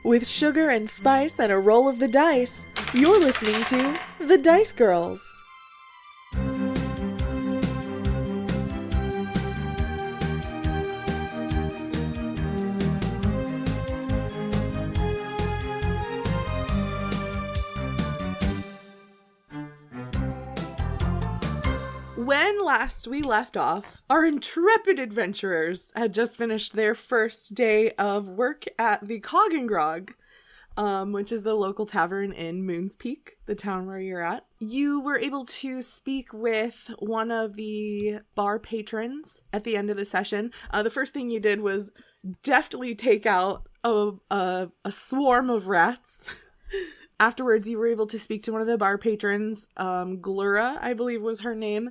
With sugar and spice and a roll of the dice, you're listening to The Dice Girls. When last we left off, our intrepid adventurers had just finished their first day of work at the Cog and Grog, which is the local tavern in Moon's Peak, the town where you're at. You were able to speak with one of the bar patrons at the end of the session. The first thing you did was deftly take out a swarm of rats. Afterwards, you were able to speak to one of the bar patrons, Glura, I believe was her name,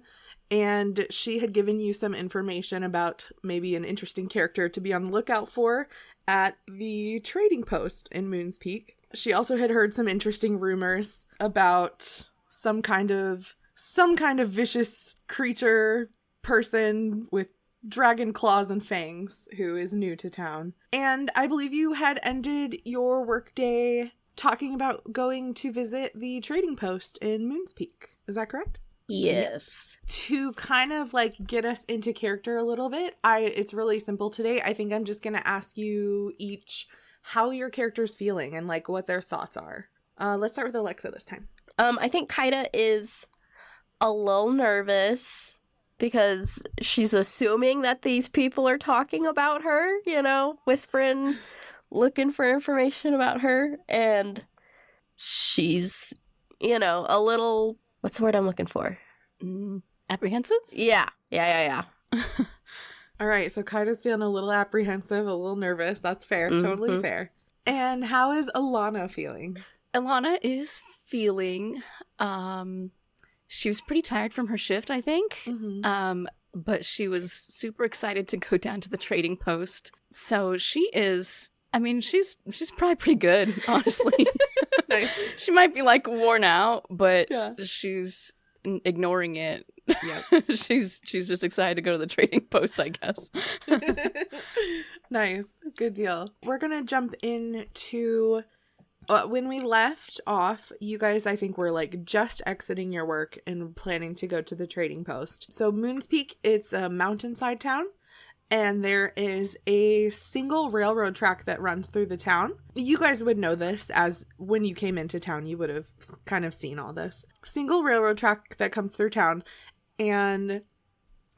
and she had given you some information about maybe an interesting character to be on the lookout for at the trading post in Moon's Peak. She also had heard some interesting rumors about some kind of vicious creature person with dragon claws and fangs who is new to town. And I believe you had ended your workday talking about going to visit the trading post in Moon's Peak. Is that correct? Yes. To kind of like get us into character a little bit, it's really simple today. I think I'm just going to ask you each how your character's feeling and like what their thoughts are. Let's start with Alexa this time. I think Kaida is a little nervous because she's assuming that these people are talking about her, whispering, looking for information about her, and she's, a little, what's the word I'm looking for? Apprehensive? Yeah. All right, so Kaida's feeling a little apprehensive, a little nervous. That's fair, totally fair. And how is Alana feeling? Alana is feeling, she was pretty tired from her shift, I think. Mm-hmm. But she was super excited to go down to the trading post. So she is, she's probably pretty good, honestly. Nice. She might be like worn out, but yeah. She's ignoring it. Yeah. she's just excited to go to the trading post, I guess. Nice. Good deal. We're going to jump into when we left off, you guys, I think, were like just exiting your work and planning to go to the trading post. So Moon's Peak, it's a mountainside town. And there is a single railroad track that runs through the town. You guys would know this, as when you came into town, you would have kind of seen all this. Single railroad track that comes through town. And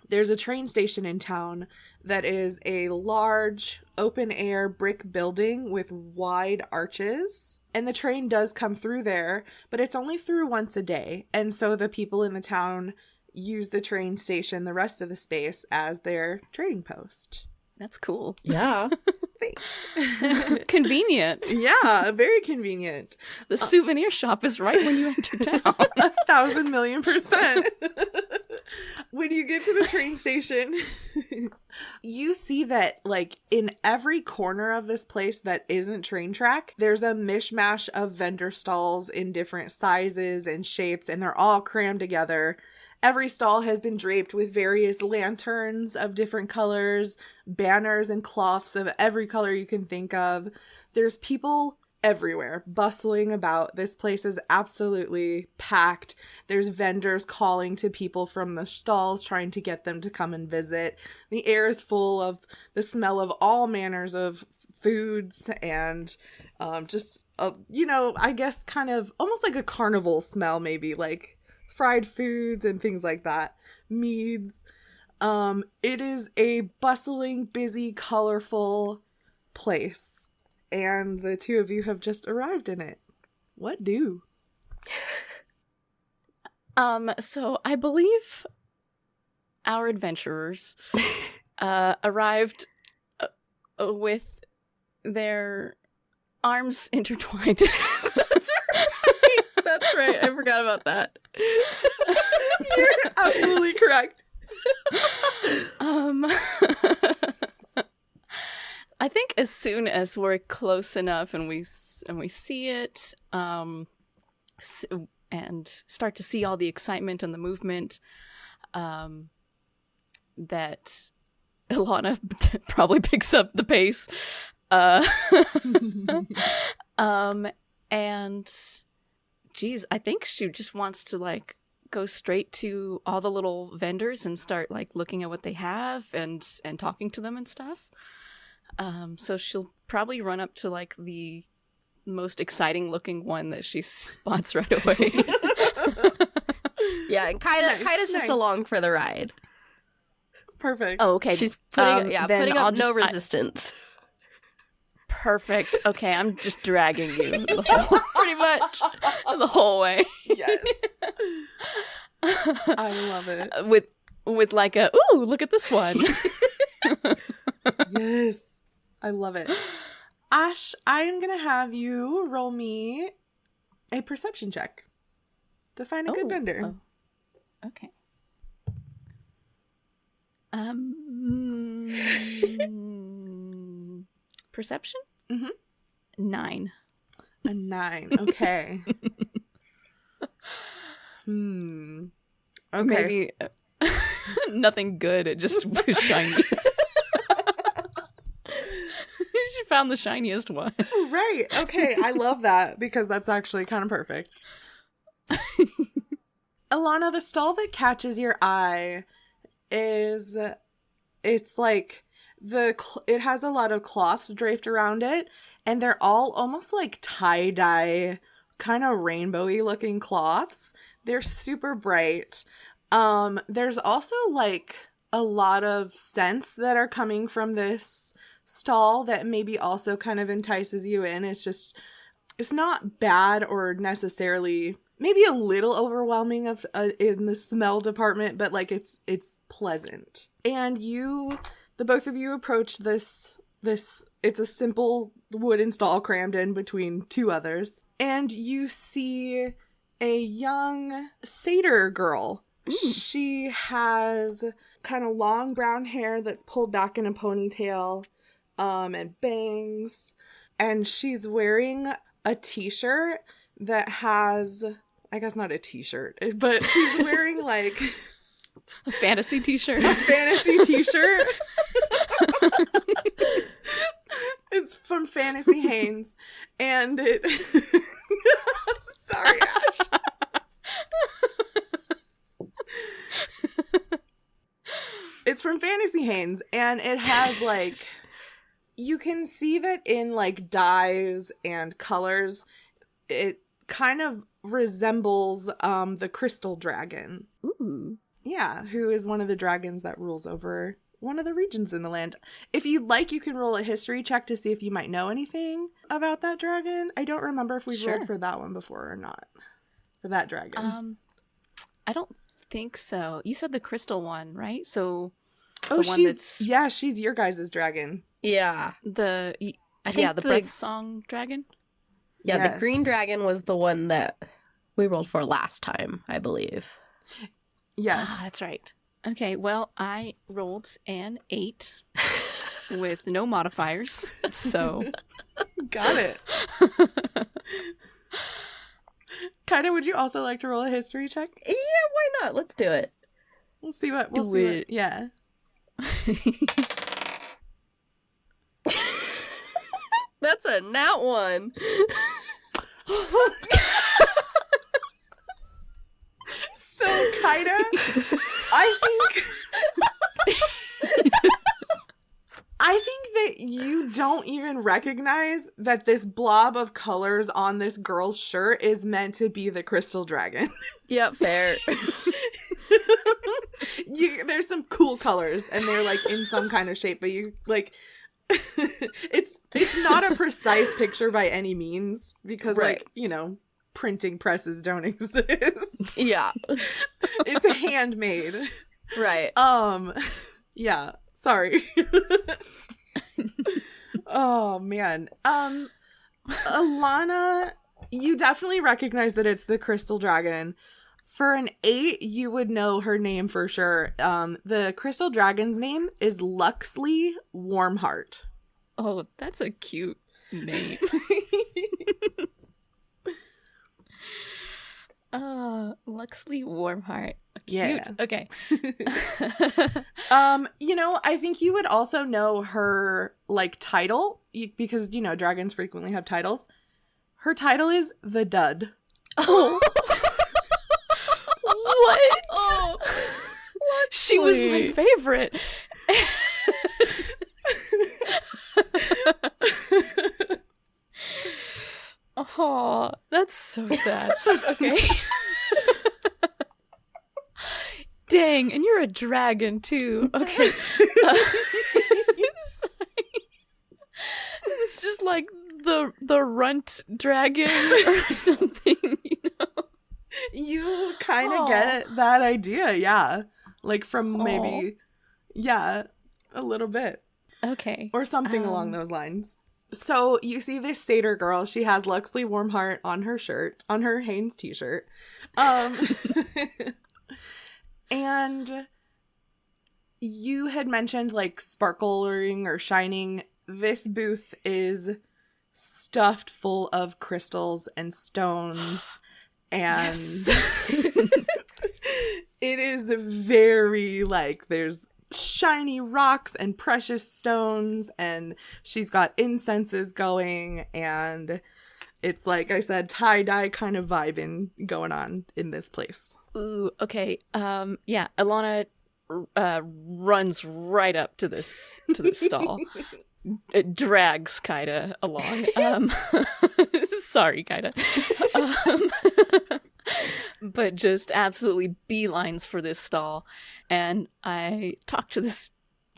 there's a train station in town that is a large open-air brick building with wide arches. And the train does come through there, but it's only through once a day. And so the people in the town use the train station, the rest of the space, as their trading post. That's cool. Yeah. Convenient. Yeah, very convenient. The souvenir shop is right when you enter town. 1,000,000,000%. When you get to the train station, you see that like in every corner of this place that isn't train track, there's a mishmash of vendor stalls in different sizes and shapes, and they're all crammed together. Every stall has been draped with various lanterns of different colors, banners and cloths of every color you can think of. There's people everywhere bustling about. This place is absolutely packed. There's vendors calling to people from the stalls, trying to get them to come and visit. The air is full of the smell of all manners of foods and I guess kind of almost like a carnival smell, maybe like fried foods and things like that. Meads. It is a bustling, busy, colorful place. And the two of you have just arrived in it. What do? So I believe our adventurers arrived with their arms intertwined. That's right. I forgot about that. You're absolutely correct. I think as soon as we're close enough and we see it, and start to see all the excitement and the movement, that Ilana probably picks up the pace. And geez, I think she just wants to like go straight to all the little vendors and start like looking at what they have and talking to them and stuff. So she'll probably run up to like the most exciting looking one that she spots right away. Yeah, and Kaida's just along for the ride. Perfect. Oh, okay. She's putting then up no resistance. Perfect. Okay, I'm just dragging you pretty much the whole way. Yes. I love it. With like a, ooh, look at this one. Yes. I love it. Ash, I'm going to have you roll me a perception check to find a good vendor. Oh. Okay. Perception? Mm-hmm. 9. A 9. Okay. Okay. Maybe nothing good. It just was shiny. She found the shiniest one. Right. Okay. I love that because that's actually kind of perfect. Alana, the stall that catches your eye it's like it has a lot of cloths draped around it, and they're all almost like tie-dye, kind of rainbowy looking cloths. They're super bright. There's also like a lot of scents that are coming from this stall that maybe also kind of entices you in. It's not bad or necessarily, maybe a little overwhelming in the smell department, but like it's pleasant. And the both of you approach this, it's a simple wooden stall crammed in between two others, and you see a young satyr girl. Ooh. She has kind of long brown hair that's pulled back in a ponytail, and bangs, and she's wearing a t-shirt that has, I guess not a t-shirt, but she's wearing like a fantasy t-shirt. A fantasy t-shirt. It's from Fantasy Haynes, and it sorry, Ash. It's from Fantasy Haynes, and it has like, you can see that in like dyes and colors, it kind of resembles the crystal dragon. Ooh. Yeah, who is one of the dragons that rules over one of the regions in the land. If you'd like, you can roll a history check to see if you might know anything about that dragon. I don't remember if we've rolled for that one before or not. For that dragon. I don't think so. You said the crystal one, right? So she's your guys' dragon. Yeah. The birth song dragon? Yeah, yes. The green dragon was the one that we rolled for last time, I believe. Yes. That's right. Okay, well, I rolled an 8 with no modifiers, so... Got it. Kaida, would you also like to roll a history check? Yeah, why not? Let's do it. We'll see what yeah. That's a nat 1. So, Kaida, I think that you don't even recognize that this blob of colors on this girl's shirt is meant to be the crystal dragon. Yep, fair. There's some cool colors, and they're like in some kind of shape, but you like it's not a precise picture by any means, because right. like, you know, printing presses don't exist. Yeah. It's handmade. Right. Yeah. Sorry. Oh man. Alana, you definitely recognize that it's the crystal dragon. For an 8, you would know her name for sure. The crystal dragon's name is Luxley Warmheart. Oh, that's a cute name. Luxley Warmheart. Cute. Yeah. Okay. You know, I think you would also know her like title, because you know dragons frequently have titles. Her title is The Dud. Oh. What? Oh, she was my favorite. Oh, that's so sad. Okay. Dang, and you're a dragon too. Okay. Sorry. It's just like the runt dragon or something, you know. You kind of get that idea, yeah. Like from maybe, yeah, a little bit. Okay. Or something along those lines. So you see this satyr girl. She has Luxley Warmheart on her shirt, on her Hanes t-shirt. And you had mentioned like sparkling or shining. This booth is stuffed full of crystals and stones. And Yes. it is very like there's shiny rocks and precious stones, and she's got incenses going, and it's like I said, tie-dye kind of vibing going on in this place. Ooh, okay. Yeah, Alana runs right up to this stall. It drags Kaida along. Sorry, Kaida. But just absolutely beelines for this stall. And I talk to this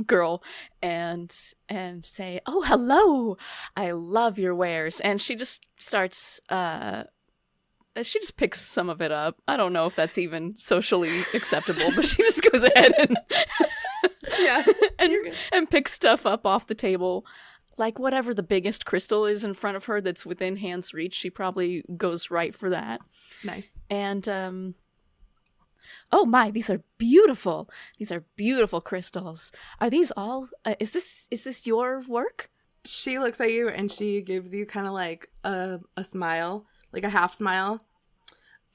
girl and say, "Oh, hello! I love your wares." And she just starts she just picks some of it up. I don't know if that's even socially acceptable, but she just goes ahead and Yeah, and picks stuff up off the table. Like whatever the biggest crystal is in front of her that's within hand's reach, she probably goes right for that. nice. And oh my, these are beautiful. These are beautiful crystals. Are these all is this your work? She looks at you and she gives you kind of like a smile, like a half smile.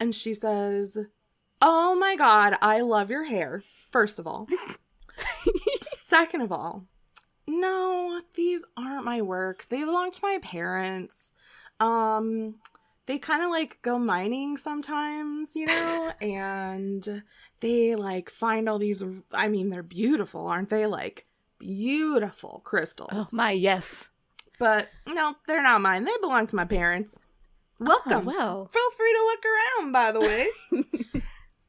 And she says, "Oh my God, I love your hair, first of all. Second of all, no, these aren't my works. They belong to my parents. They kind of like go mining sometimes, you know, and they like find all these, I mean, they're beautiful, aren't they? Like beautiful crystals. Oh my, yes. But no, they're not mine. They belong to my parents. Welcome. Oh, well. Feel free to look around, by the way.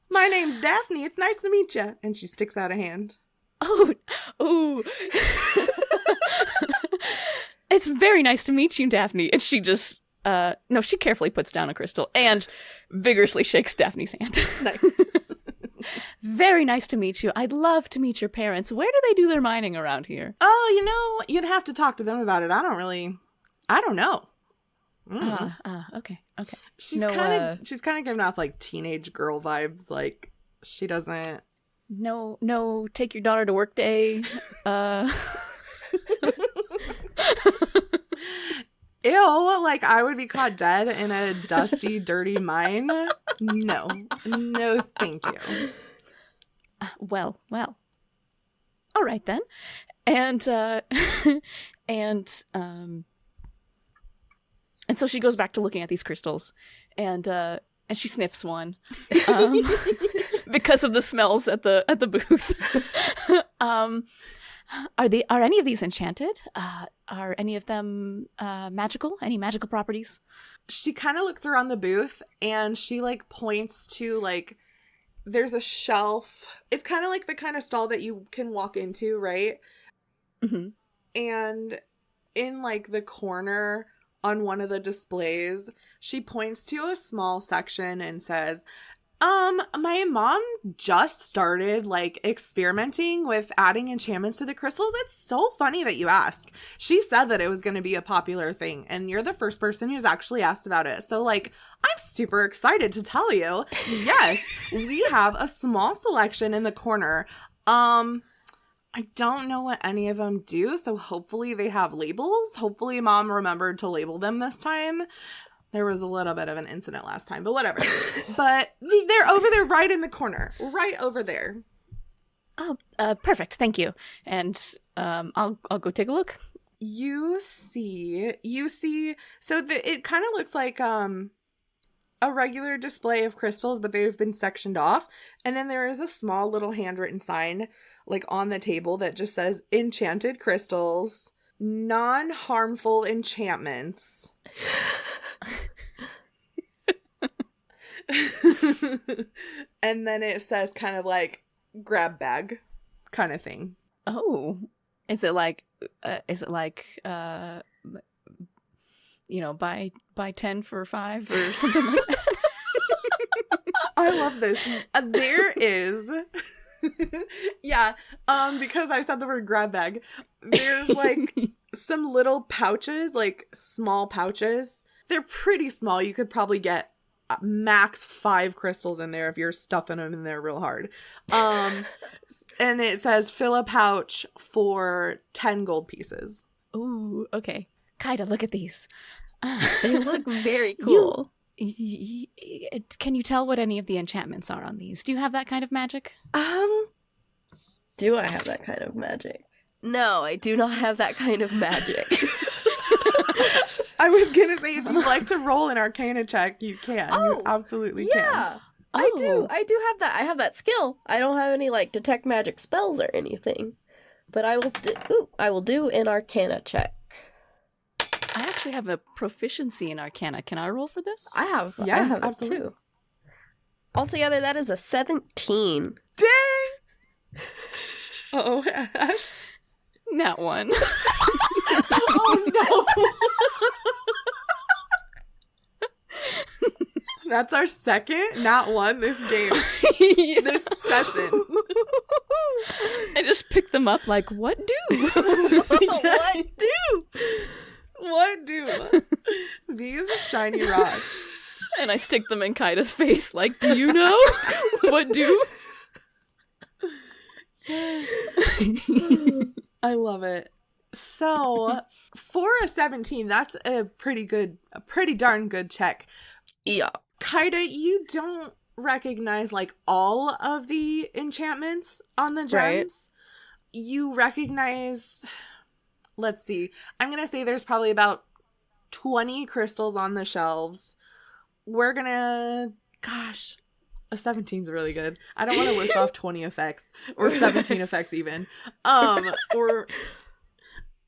My name's Daphne. It's nice to meet you." And she sticks out a hand. Oh. It's very nice to meet you, Daphne. And she just no, she carefully puts down a crystal and vigorously shakes Daphne's hand. Nice. Very nice to meet you. I'd love to meet your parents. Where do they do their mining around here? Oh, you know, you'd have to talk to them about it. I don't know. Okay. She's No, kind of giving off like teenage girl vibes. Like she doesn't. No, take your daughter to work day. Ew, like I would be caught dead in a dusty, dirty mine. No, thank you. Well. All right then. And so she goes back to looking at these crystals, and she sniffs one, because of the smells at the booth. Are any of these enchanted? Are any of them magical? Any magical properties? She kind of looks around the booth and she like points to like there's a shelf. It's kind of like the kind of stall that you can walk into, right? Mm-hmm. And in like the corner on one of the displays, she points to a small section and says, my mom just started like experimenting with adding enchantments to the crystals. It's so funny that you ask. She said that it was going to be a popular thing, and you're the first person who's actually asked about it. So like, I'm super excited to tell you. Yes, we have a small selection in the corner. I don't know what any of them do, so hopefully they have labels. Hopefully mom remembered to label them this time. There was a little bit of an incident last time, but whatever. But they're over there right in the corner. Right over there. Oh, perfect. Thank you. And I'll go take a look. You see, so it kind of looks like a regular display of crystals, but they've been sectioned off. And then there is a small little handwritten sign like on the table that just says enchanted crystals, non-harmful enchantments. And then it says kind of like grab bag kind of thing. Oh, is it like buy 10 for 5 or something like that? I love this. There is yeah, because I said the word grab bag, there's like some little pouches, like small pouches. They're pretty small. You could probably get max 5 crystals in there if you're stuffing them in there real hard. And it says fill a pouch for 10 gold pieces. Ooh, okay. Kaida, look at these. They look very cool. Can you tell what any of the enchantments are on these? Do you have that kind of magic? Do I have that kind of magic? No, I do not have that kind of magic. I was gonna say, if you'd like to roll an Arcana check, you can. You absolutely can. Yeah, I do have that. I have that skill. I don't have any like detect magic spells or anything, but I will do an Arcana check. I actually have a proficiency in Arcana. Can I roll for this? I have absolutely. It too. Altogether, that is a 17. Dang! Uh-oh, Ash. Nat 1. Oh, no! That's our second nat 1 this game. Yeah. This session. I just picked them up like, what do? What do? What do? These shiny rocks. And I stick them in Kaida's face like, do you know? What do? I love it. So, for a 17, that's a pretty darn good check. Yeah. Kaida, you don't recognize like all of the enchantments on the gems. Right. You recognize, let's see, I'm going to say there's probably about 20 crystals on the shelves. We're going to, gosh, a 17's really good. I don't want to list off 20 effects or 17 effects even. Or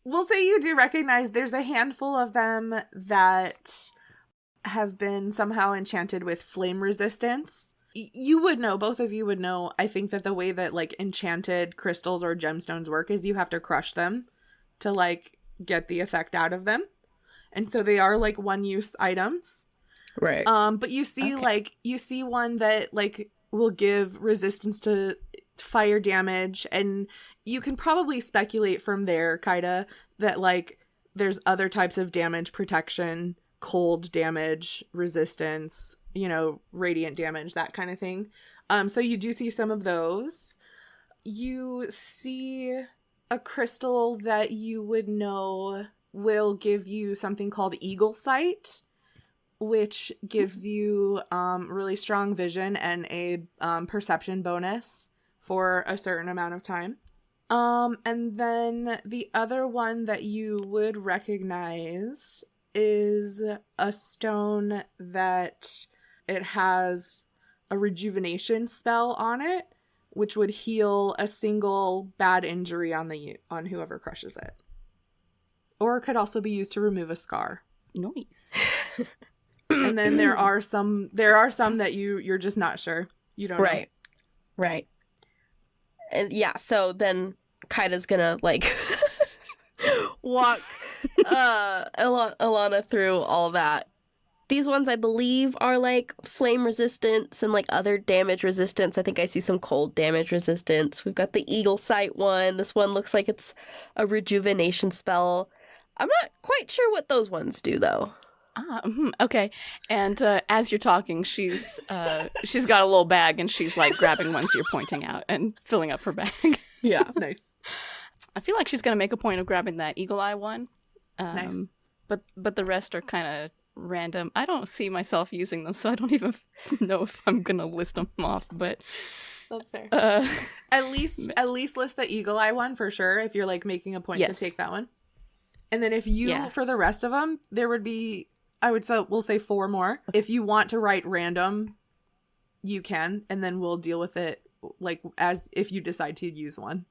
we'll say you do recognize there's a handful of them that have been somehow enchanted with flame resistance. You would know, both of you would know, I think that the way that like enchanted crystals or gemstones work is you have to crush them to like get the effect out of them. And so they are like one-use items. Right. But you see you see one that like will give resistance to fire damage, and you can probably speculate from there, Kaida, that like there's other types of damage protection, cold damage, resistance, radiant damage, that kind of thing. So you do see some of those. You see a crystal that you would know will give you something called Eagle Sight, which gives you really strong vision and a perception bonus for a certain amount of time. And then the other one that you would recognize is a stone that it has a rejuvenation spell on it, which would heal a single bad injury on whoever crushes it. Or it could also be used to remove a scar. Nice. And then there are some that you're just not sure. You don't know. Right. And yeah, so then Kaida's gonna like walk Alana through all that. These ones I believe are like flame resistance and like other damage resistance. I think I see some cold damage resistance. We've got the Eagle Sight one. This one looks like it's a rejuvenation spell. I'm not quite sure what those ones do though. Okay. And as you're talking, she's got a little bag and she's like grabbing ones you're pointing out and filling up her bag. Yeah, nice. I feel like she's gonna make a point of grabbing that eagle eye one. Nice. But the rest are kind of random. I don't see myself using them, so I don't even know if I'm gonna list them off. But that's fair. At least list the eagle eye one for sure if you're like making a point to take that one. And then if you, for the rest of them, there would be, we'll say 4 more. If you want to write random, you can, and then we'll deal with it like as if you decide to use one.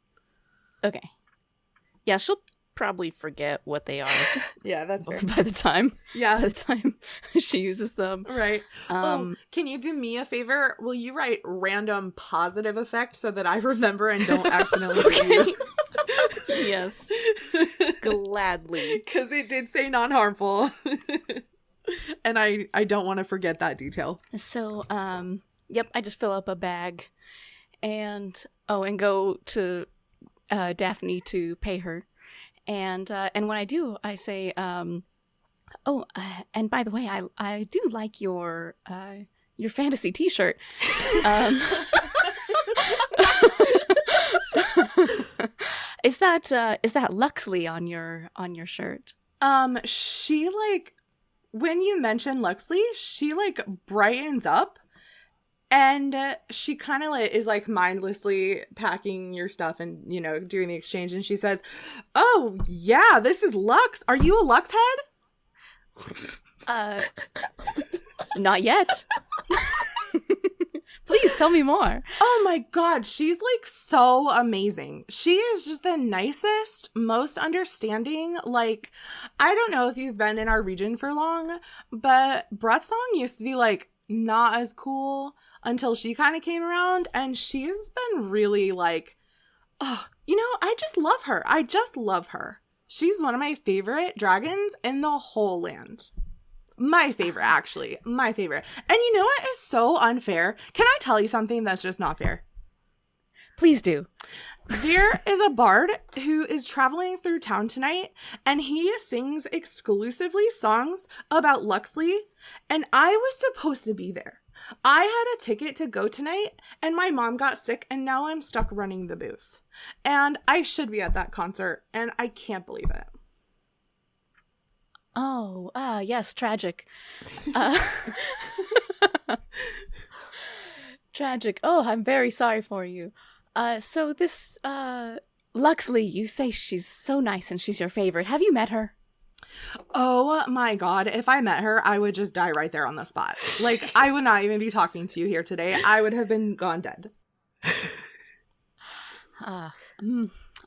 Okay. Yeah, she'll probably forget what they are. Yeah, that's fair. By the time she uses them. Right. Can you do me a favor? Will you write random positive effect so that I remember and don't accidentally read you? Yes. Gladly. Because it did say non-harmful. And I don't want to forget that detail. So, yep, I just fill up a bag and go to Daphne to pay her. And when I do, I say, and by the way, I do like your fantasy T-shirt. Is that Luxley on your shirt? She when you mention Luxley, she brightens up. And she kind of is mindlessly packing your stuff and, doing the exchange. And she says, "Oh, yeah, this is Lux. Are you a Lux head?" Not yet. Please tell me more. Oh my God. She's so amazing. She is just the nicest, most understanding. I don't know if you've been in our region for long, but Breathsong used to be not as cool until she kind of came around, and she's been really I just love her. I just love her. She's one of my favorite dragons in the whole land. My favorite, actually. My favorite. And you know what is so unfair? Can I tell you something that's just not fair? Please do. There is a bard who is traveling through town tonight, and he sings exclusively songs about Luxley, and I was supposed to be there. I had a ticket to go tonight, and my mom got sick, and now I'm stuck running the booth. And I should be at that concert, and I can't believe it. Oh, yes, tragic. Tragic. Oh, I'm very sorry for you. So this, Luxley, you say she's so nice and she's your favorite. Have you met her? Oh my God. If I met her, I would just die right there on the spot. I would not even be talking to you here today. I would have been gone dead.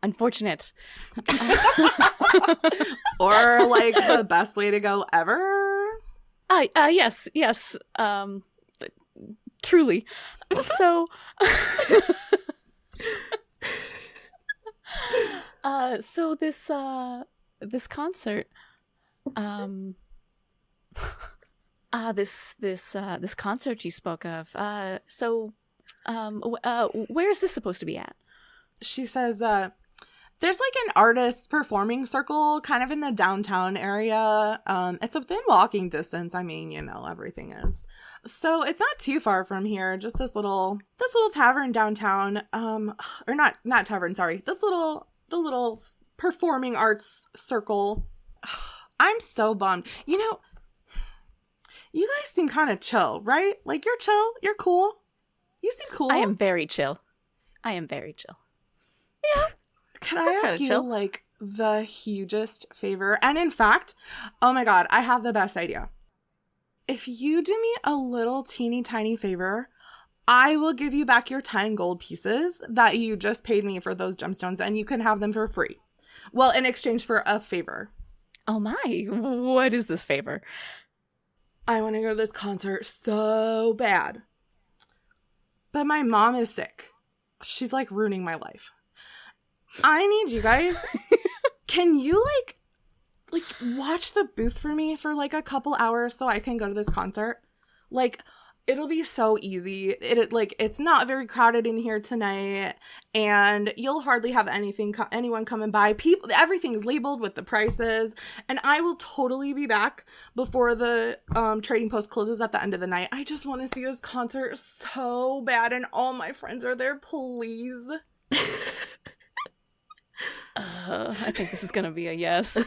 Unfortunate. Or the best way to go ever. Yes. Truly. So, so this concert, this concert you spoke of. Where is this supposed to be at? She says, there's an artist performing circle kind of in the downtown area. It's within walking distance. I mean, everything is. So it's not too far from here. Just this little tavern downtown. Or not tavern, sorry. The little performing arts circle. I'm so bummed. You guys seem kind of chill, right? You're chill. You're cool. You seem cool. I am very chill. Yeah. Can I ask you the hugest favor? And in fact, oh my God, I have the best idea. If you do me a little teeny tiny favor, I will give you back your 10 gold pieces that you just paid me for those gemstones, and you can have them for free. Well, in exchange for a favor. Oh my, what is this favor? I want to go to this concert so bad. But my mom is sick. She's ruining my life. I need you guys. Can you watch the booth for me for a couple hours so I can go to this concert? It'll be so easy. It's not very crowded in here tonight, and you'll hardly have anyone coming by. Everything's labeled with the prices, and I will totally be back before the trading post closes at the end of the night. I just want to see this concert so bad, and all my friends are there. Please. I think this is gonna be a yes.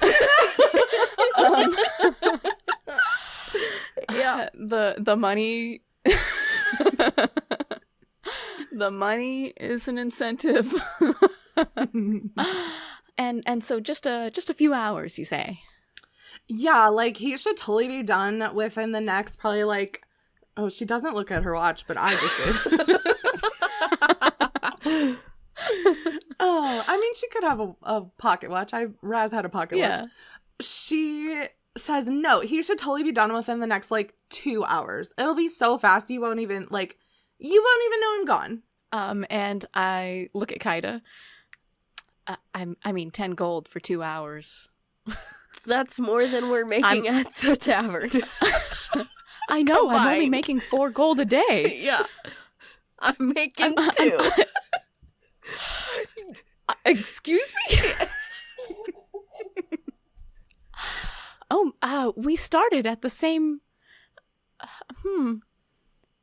Yeah, the money. The money is an incentive. And so just a few hours, you say? Yeah, like he should totally be done within the next probably like, oh, she doesn't look at her watch, but I just did. Oh, I mean, she could have a pocket watch. Raz had a pocket watch. She says no, he should totally be done within the next like 2 hours. It'll be so fast you won't even know I'm gone. And I look at Kaida. I mean 10 gold for 2 hours. That's more than we're making at the tavern. I know, I'm only making 4 gold a day. Yeah. I'm making 2. Excuse me? We started at the same...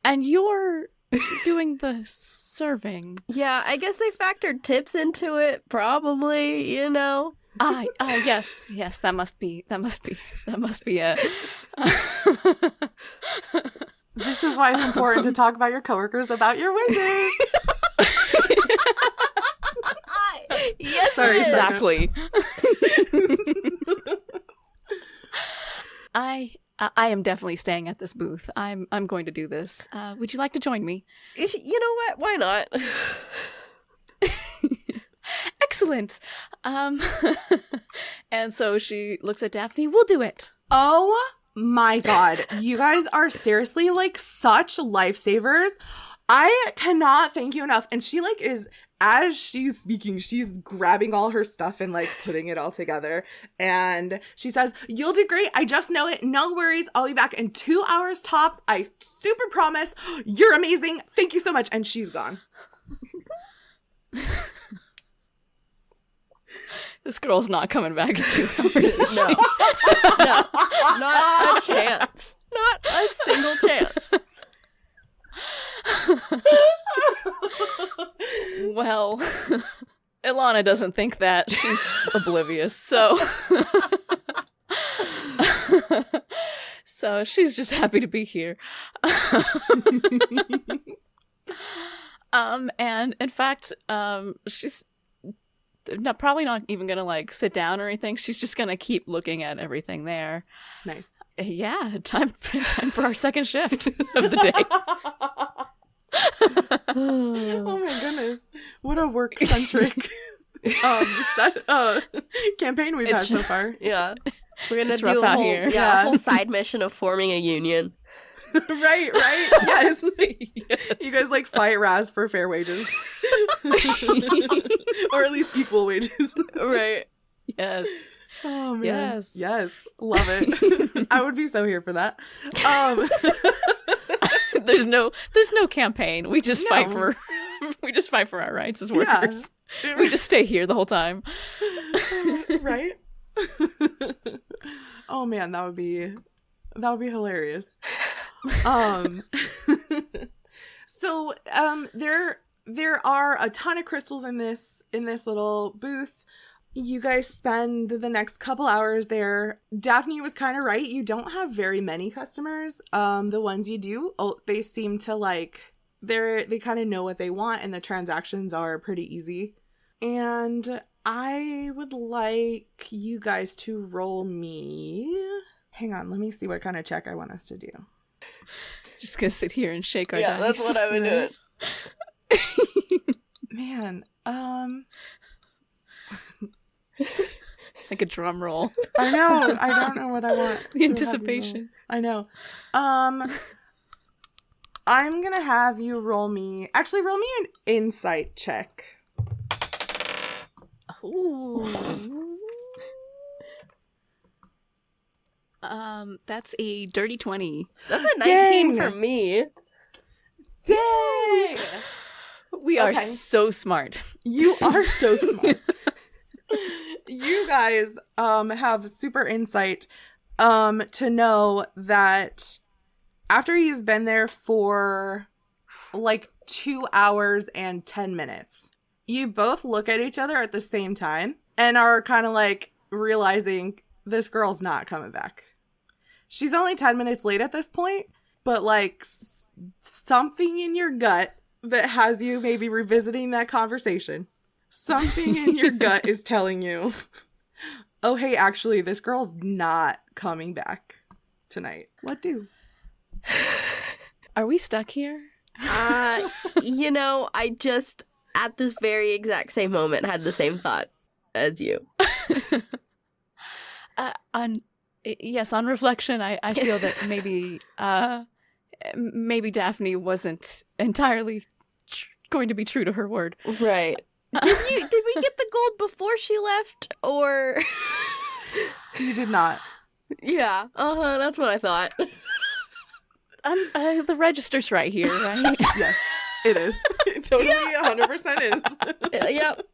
And you're doing the serving. Yeah, I guess they factored tips into it, probably, you know. Yes, that must be it. This is why it's important to talk about your coworkers about your wages. Yes, sorry, exactly. I am definitely staying at this booth. I'm going to do this. Would you like to join me? You know what? Why not? Excellent. And so she looks at Daphne. We'll do it. Oh my god. You guys are seriously like such lifesavers. I cannot thank you enough. And she like is, as she's speaking, she's grabbing all her stuff and like putting it all together. And she says, you'll do great. I just know it. No worries. I'll be back in 2 hours tops. I super promise. You're amazing. Thank you so much. And she's gone. This girl's not coming back in 2 hours. No, not a chance. Not a single chance. Well, Ilana doesn't think that. She's oblivious, so she's just happy to be here. And in fact, she's probably not even gonna like sit down or anything. She's just gonna keep looking at everything there. Nice. Yeah, time for our second shift of the day. Oh my goodness. What a work-centric campaign we've had so far. Yeah. We're gonna It's do rough a out whole, here. a whole side mission of forming a union. Right. Yes. Yes. You guys like fight Raz for fair wages. Or at least equal wages. Right. Yes. Oh man. Yes. Love it. I would be so here for that. There's no campaign. We just fight for our rights as workers. Yeah. We just stay here the whole time. Right? Oh man, that would be hilarious. So there are a ton of crystals in this little booth. You guys spend the next couple hours there. Daphne was kind of right. You don't have very many customers. The ones you do, they seem to like they kind of know what they want, and the transactions are pretty easy. And I would like you guys to roll me. Hang on, let me see what kind of check I want us to do. Just gonna sit here and shake our Yeah, dice. that's what I would do. Man, It's like a drum roll. I know. I don't know what I want. The anticipation. I know. I'm gonna have you roll me an insight check. Ooh. That's a dirty 20. That's a 19 Dang. for me. Dang! We are Okay. so smart. You are so smart. You guys have super insight to know that after you've been there for like 2 hours and 10 minutes, you both look at each other at the same time and are kind of like realizing this girl's not coming back. She's only 10 minutes late at this point, but like something in your gut that has you maybe revisiting that conversation. Something in your gut is telling you, oh, hey, actually, this girl's not coming back tonight. What do? Are we stuck here? I just, at this very exact same moment, had the same thought as you. On reflection, I feel that maybe Daphne wasn't entirely going to be true to her word. Right. Did we get the gold before she left, or? You did not. Yeah. That's what I thought. The register's right here, right? Yes, it is. It totally 100% is. Yep.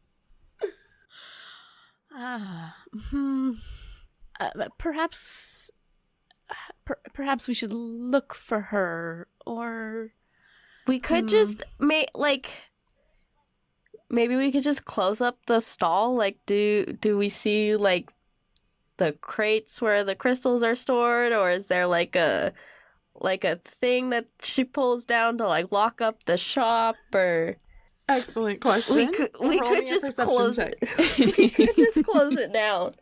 Perhaps we should look for her, or we could just maybe we could just close up the stall. Like, do we see like the crates where the crystals are stored, or is there like a thing that she pulls down to like lock up the shop, or? Excellent question. We could just close check. it. We could just close it down.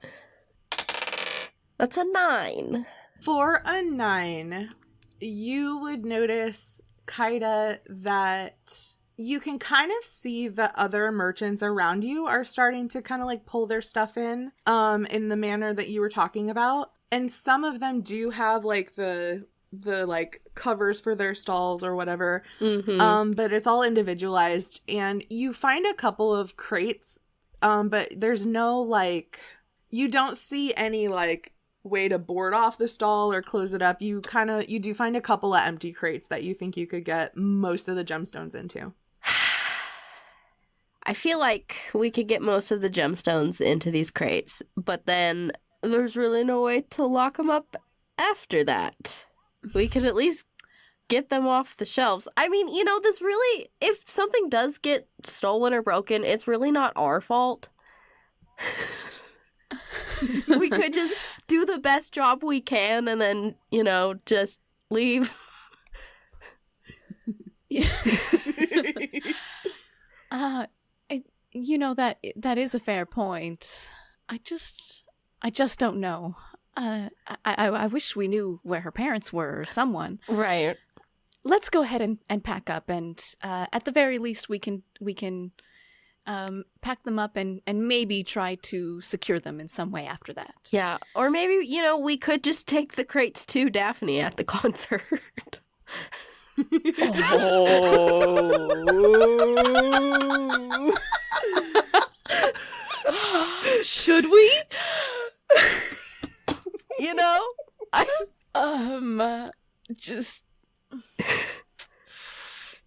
That's a 9. For a 9, you would notice, Kaida, that you can kind of see the other merchants around you are starting to kind of like pull their stuff in the manner that you were talking about. And some of them do have like the like covers for their stalls or whatever. Mm-hmm. But it's all individualized, and you find a couple of crates, but there's no like, you don't see any like way to board off the stall or close it up. You do find a couple of empty crates that you think you could get most of the gemstones into. I feel like we could get most of the gemstones into these crates, but then there's really no way to lock them up after that. We could at least get them off the shelves. I mean, this really, if something does get stolen or broken, it's really not our fault. We could just do the best job we can and then, just leave. Yeah. That is a fair point. I just don't know. I wish we knew where her parents were or someone. Right. Let's go ahead and pack up, and at the very least we can pack them up and maybe try to secure them in some way after that. Yeah. Or maybe, we could just take the crates to Daphne at the concert. Oh. Should we?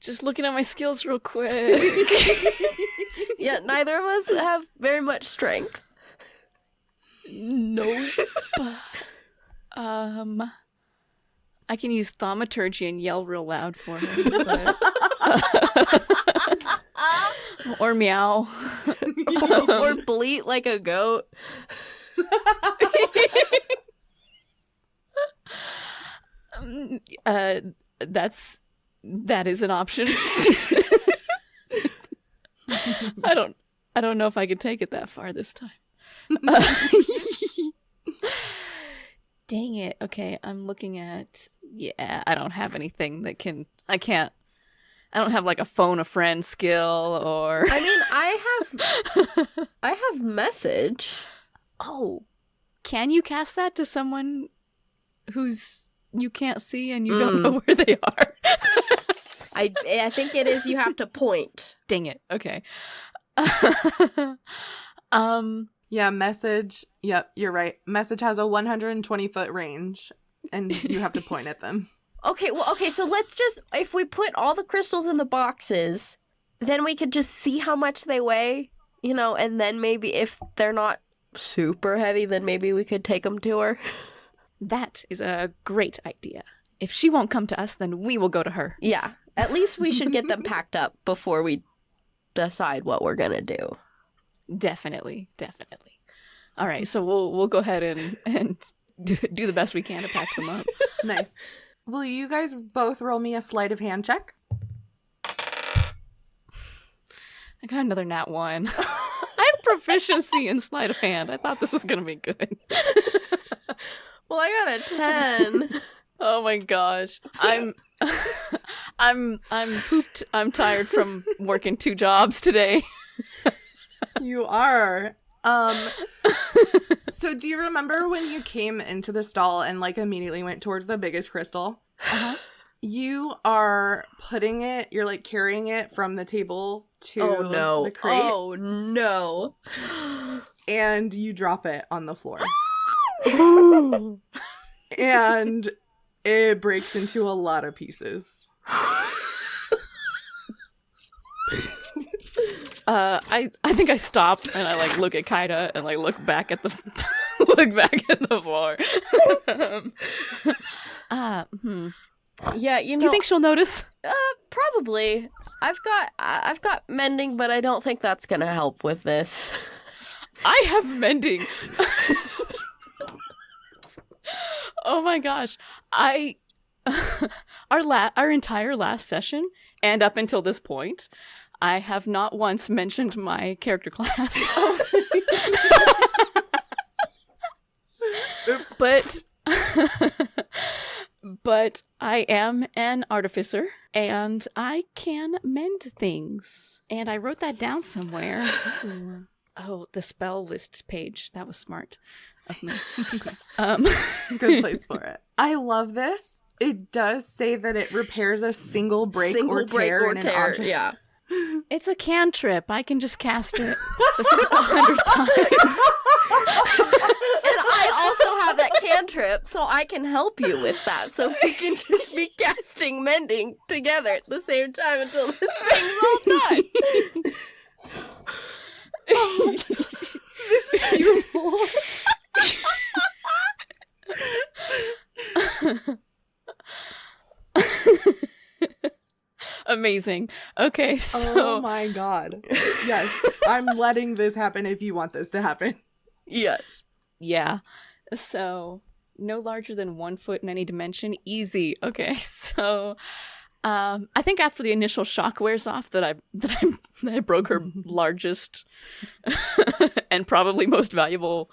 Just looking at my skills real quick. Yeah, neither of us have very much strength. Nope. I can use thaumaturgy and yell real loud for him. But... or meow. Or bleat like a goat. That is an option. I don't know if I could take it that far this time. Dang it. Okay, I'm looking at, I don't have anything that I don't have like a phone a friend skill or I mean, I have message. Oh. Can you cast that to someone who's you can't see and you don't know where they are? I think it is you have to point. Dang it. Okay. Yeah, message. Yep, you're right. Message has a 120-foot range, and you have to point at them. Okay, so let's just, if we put all the crystals in the boxes, then we could just see how much they weigh, and then maybe if they're not super heavy, then maybe we could take them to her. That is a great idea. If she won't come to us, then we will go to her. Yeah, at least we should get them packed up before we decide what we're gonna do. Definitely. All right, so we'll go ahead and do the best we can to pack them up. Nice. Will you guys both roll me a sleight of hand check? I got another nat 1. I have proficiency in sleight of hand. I thought this was gonna be good. Well, I got a 10. Oh my gosh. I'm pooped. I'm tired from working 2 jobs today. You are. So do you remember when you came into the stall and like immediately went towards the biggest crystal? Uh-huh. You are putting it, you're like carrying it from the table to the crate. Oh no. And you drop it on the floor. And it breaks into a lot of pieces. I think I stop and I like look at Kaida and like look back at the floor. Yeah, Do you think she'll notice? Probably. I've got mending, but I don't think that's gonna help with this. I have mending. Oh my gosh. Our entire last session and up until this point, I have not once mentioned my character class. Oops. But I am an artificer and I can mend things. And I wrote that down somewhere. Oh, the spell list page. That was smart of me. Good place for it. I love this. It does say that it repairs a single break or tear in an object. Yeah. It's a cantrip. I can just cast it 100 times. And I also have that cantrip, so I can help you with that. So we can just be casting mending together at the same time until this thing's all done. This is beautiful. Amazing. Okay, so Oh my god. Yes, I'm letting this happen if you want this to happen. Yes. yeah. So no larger than 1 foot in any dimension. Easy. Okay, so I think after the initial shock wears off that I broke her largest and probably most valuable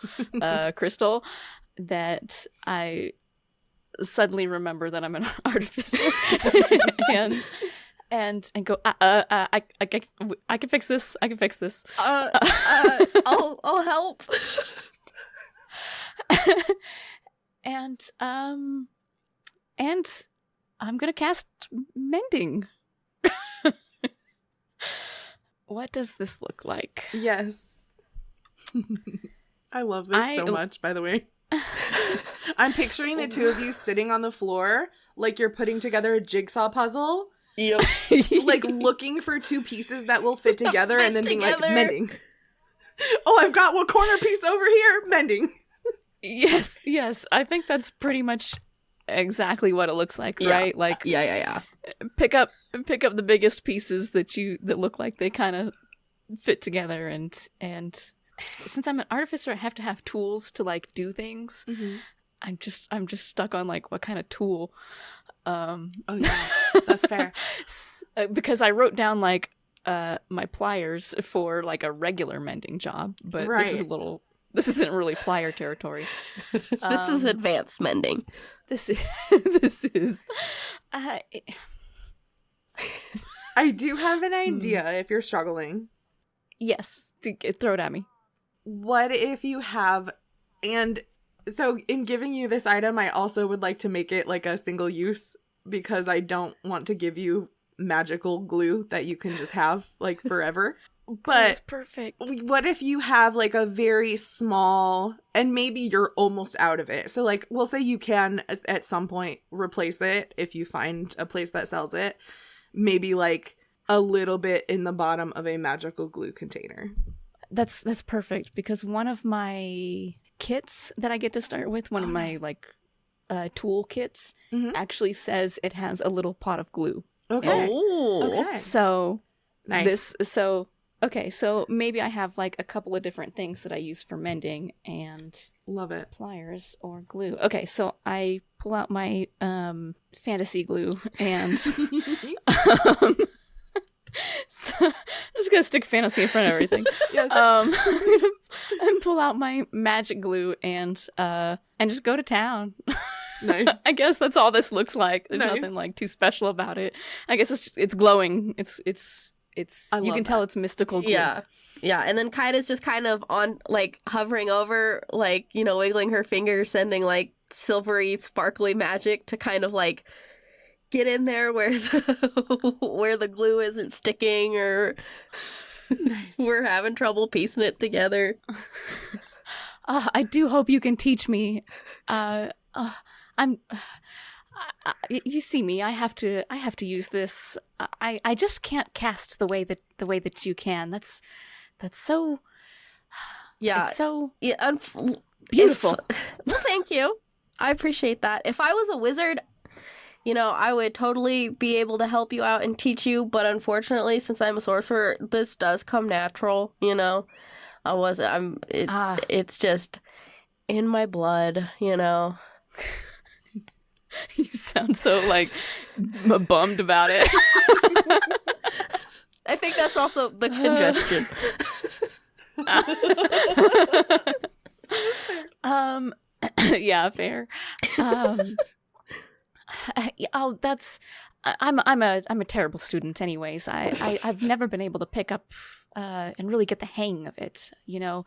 crystal, that I suddenly remember that I'm an artificer and go I can fix this. I can fix this. I'll help. and I'm gonna cast mending. What does this look like? Yes. I love this so much, by the way. I'm picturing the two of you sitting on the floor like you're putting together a jigsaw puzzle. Yep. Like looking for 2 pieces that will fit together and then being like, mending. Oh, I've got one corner piece over here, mending. Yes. I think that's pretty much exactly what it looks like, right? Like, yeah. Pick up the biggest pieces that look like they kind of fit together, and since I'm an artificer, I have to have tools to like do things. Mm-hmm. I'm just stuck on like what kind of tool. Oh yeah, that's fair. Because I wrote down like my pliers for like a regular mending job, but right. This isn't really plier territory. This is advanced mending. This is. I do have an idea if you're struggling. Yes, throw it at me. What if you have, and so in giving you this item, I also would like to make it like a single use because I don't want to give you magical glue that you can just have like forever. But that's perfect. What if you have like a very small, and maybe you're almost out of it. So like we'll say you can at some point replace it if you find a place that sells it. Maybe like a little bit in the bottom of a magical glue container. That's perfect because one of my kits that I get to start with, one of my like tool kits, actually says it has a little pot of glue. Okay. Oh. Okay. So Nice. So maybe I have like a couple of different things that I use for mending and Love it. pliers or glue. Okay, so I pull out my fantasy glue and So, I'm just gonna stick fantasy in front of everything. Yes. I'm gonna pull out my magic glue and just go to town. Nice. I guess that's all this looks like. There's Nice. nothing like too special about it. I guess it's glowing. It's I you love can tell that. it's mystical glue. Yeah. Yeah, and then Kaida's just kind of on, like, hovering over, like, you know, wiggling her fingers, sending, like, silvery, sparkly magic to kind of, like, get in there where where the glue isn't sticking or Nice. we're having trouble piecing it together. I do hope you can teach me. I'm. You see me. I have to use this. I just can't cast the way that you can. That's so. Yeah. It's so Yeah, beautiful. Well, thank you. I appreciate that. If I was a wizard, you know, I would totally be able to help you out and teach you, but unfortunately, since I'm a sorcerer, this does come natural, you know. It's just in my blood, you know. You sound so like bummed about it. I think that's also the congestion. Yeah, fair. I'm a terrible student anyways. I've never been able to pick up and really get the hang of it, you know.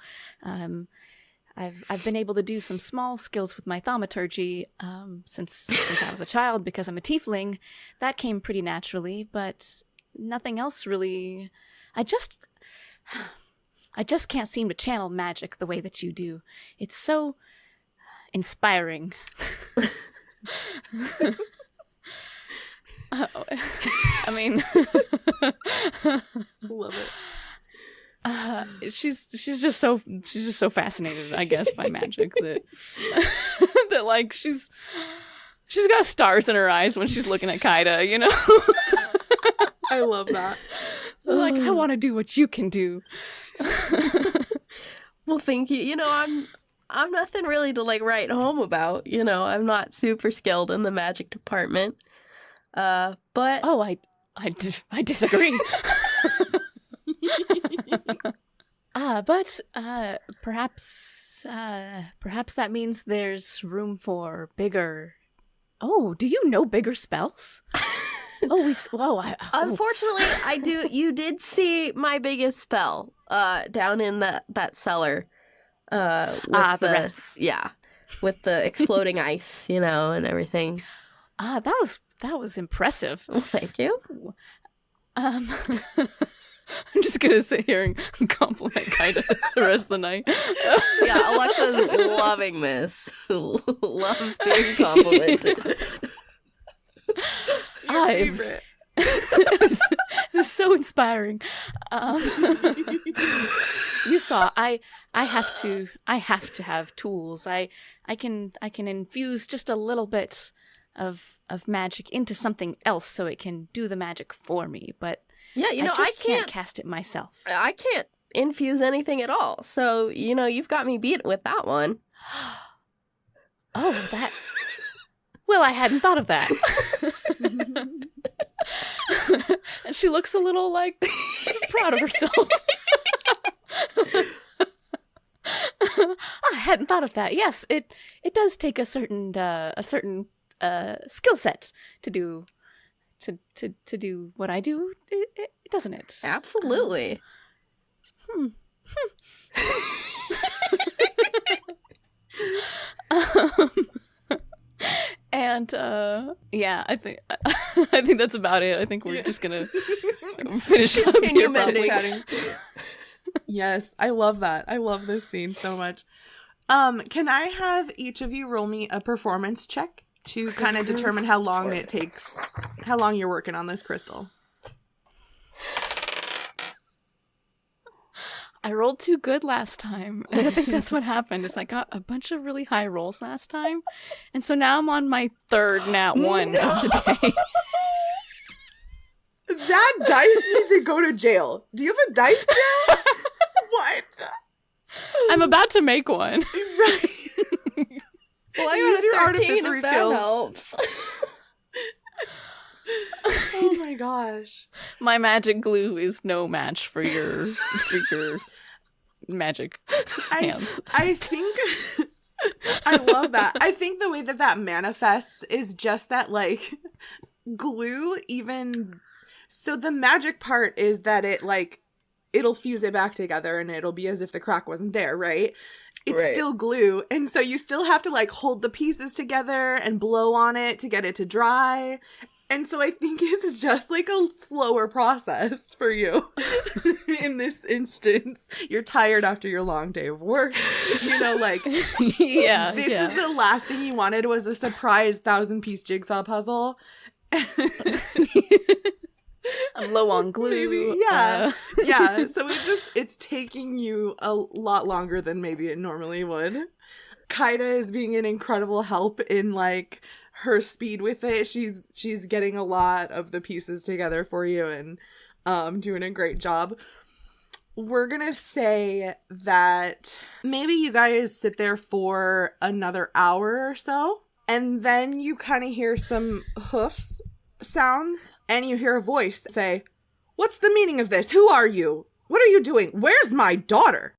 I've been able to do some small skills with my thaumaturgy since I was a child because I'm a tiefling. That came pretty naturally, but nothing else really. I just can't seem to channel magic the way that you do. It's so inspiring. I mean, Love it. she's just so fascinated, I guess, by magic that that like she's got stars in her eyes when she's looking at Kaida, you know. I love that. Like, I want to do what you can do. Well, thank you. You know, I'm nothing really to like write home about. You know, I'm not super skilled in the magic department. But Oh, I disagree. But perhaps that means there's room for bigger. Oh, do you know bigger spells? Unfortunately, I do. You did see my biggest spell down in that cellar. With the rats. Yeah, with the exploding ice, you know, and everything. That was impressive. Well, thank you. I'm just gonna sit here and compliment Kaida the rest of the night. Yeah, Alexa's loving this. Loves being complimented. Favorite. It was so inspiring. You saw, I have to have tools. I can infuse just a little bit of magic into something else so it can do the magic for me. But Yeah, you know, I just can't cast it myself. I can't infuse anything at all. So, you know, you've got me beat with that one. Oh, that. Well, I hadn't thought of that. And she looks a little, like, proud of herself. I hadn't thought of that. Yes, it does take a certain skill set to do what I do, doesn't it? Absolutely. And yeah, I think that's about it. I think we're just gonna finish up Continue here. mending. Chatting. Yes, I love that. I love this scene so much. Can I have each of you roll me a performance check to kind of determine how long it takes, how long you're working on this crystal? I rolled too good last time. And I think that's what happened. Is I got a bunch of really high rolls last time, and so now I'm on my third nat one of the day. That dice needs to go to jail. Do you have a dice jail? What? I'm about to make one. Right. Well, I Use got your a 13 artificery if that skills. helps. Oh my gosh. My magic glue is no match for your magic hands. I think I love that. I think the way that manifests is just that, like, glue even... So the magic part is that it, like, it'll fuse it back together and it'll be as if the crack wasn't there, right? It's still glue, and so you still have to, like, hold the pieces together and blow on it to get it to dry. And so I think it's just, like, a slower process for you in this instance. You're tired after your long day of work. You know, like, this is the last thing you wanted was a surprise 1,000-piece jigsaw puzzle. I'm low on glue. Maybe, so it's taking you a lot longer than maybe it normally would. Kaida is being an incredible help in, like, her speed with it. She's getting a lot of the pieces together for you and doing a great job. We're gonna say that maybe you guys sit there for another hour or so, and then you kind of hear some hoofs sounds, and you hear a voice say, "What's the meaning of this? Who are you? What are you doing? Where's my daughter?"